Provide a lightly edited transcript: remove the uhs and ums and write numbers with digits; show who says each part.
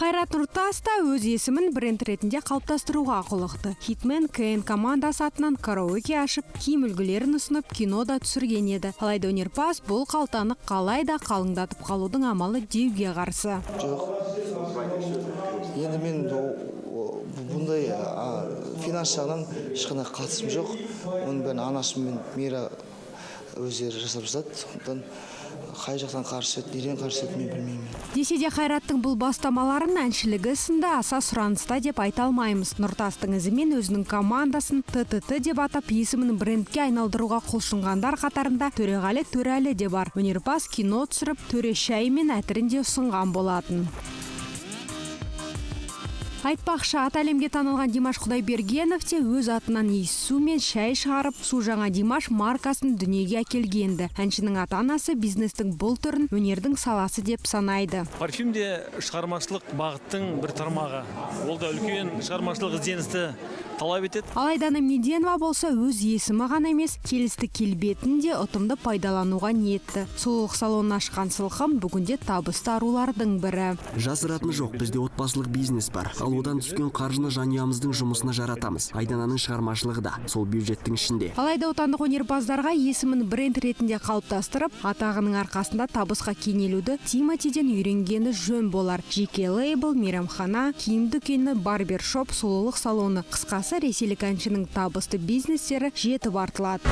Speaker 1: Қайрат Нұртас та өз есімін бренд ретінде қалыптастыруға құлықты. Hitman Kane командасы атынан караоке ашып, киім үлгілерін ұсынып, кинода түсірген еді. Алайда өнерпаз бұл қалтаны қалайда қалыңдатып қалудың амалы деуге қарсы.
Speaker 2: Жоқ. Енді мен бұндай финанс жағынан ешқандай қатысым жоқ. Оның бәрін анашым мен Мира өздері жасап жатады. Сондықтан қай жақтан қарсы еді, неден қарсы еді, мен білмеймін.
Speaker 1: Десе де Қайраттың бұл бастамаларын әншілігі сында аса сұраныста деп айта алмаймыз. Нұртастың ізімен өзінің командасын ТТТ деп атап, есімін брендке айналдыруға құлшынғандар қатарында Төреғали Төреәлі де бар. Өнерпаз кино түсіріп, төре шай мен әтірінде ұсынған болатын. Айтпақшы, ат әлемге танылған Димаш Құдайбергенов те өз атынан иіссу мен шай шығарып, су жаңа Димаш маркасын дүниеге әкелгенді. Әншінің ата-анасы бизнестің бұл түрін өнердің саласы деп санайды.
Speaker 3: Парфюм де шығармашылық бағыттың бір тармағы. Ол да үлкен шығармашылық ізденісті талап етеді.
Speaker 1: Алайда Меденова болса өз есімі ғана емес, келісті келбетін де ұтымды пайдалануға ниетті. Сұлулық салонын ашқан сылқым бүгінде табысты арулардың бірі.
Speaker 4: Жасыратыны жоқ, бізде отбасылық бизнес бар. Ал одан түскен қаржыны жанұямыздың жұмысына жаратамыз. Айдананың шығармашылығы да сол бюджеттің ішінде.
Speaker 1: Алайда отандық өнерпаздарға есімін бренд ретінде қалыптастырып, атағының арқасында табысқа кенелуді Тимотиден үйренгені жөн болар. Жеке лейбл, мейрамхана, киім дүкені, барбершоп, сұлулық салоны. Қысқасы, ресейлік әншінің табысты бизнестері жетіп артылады.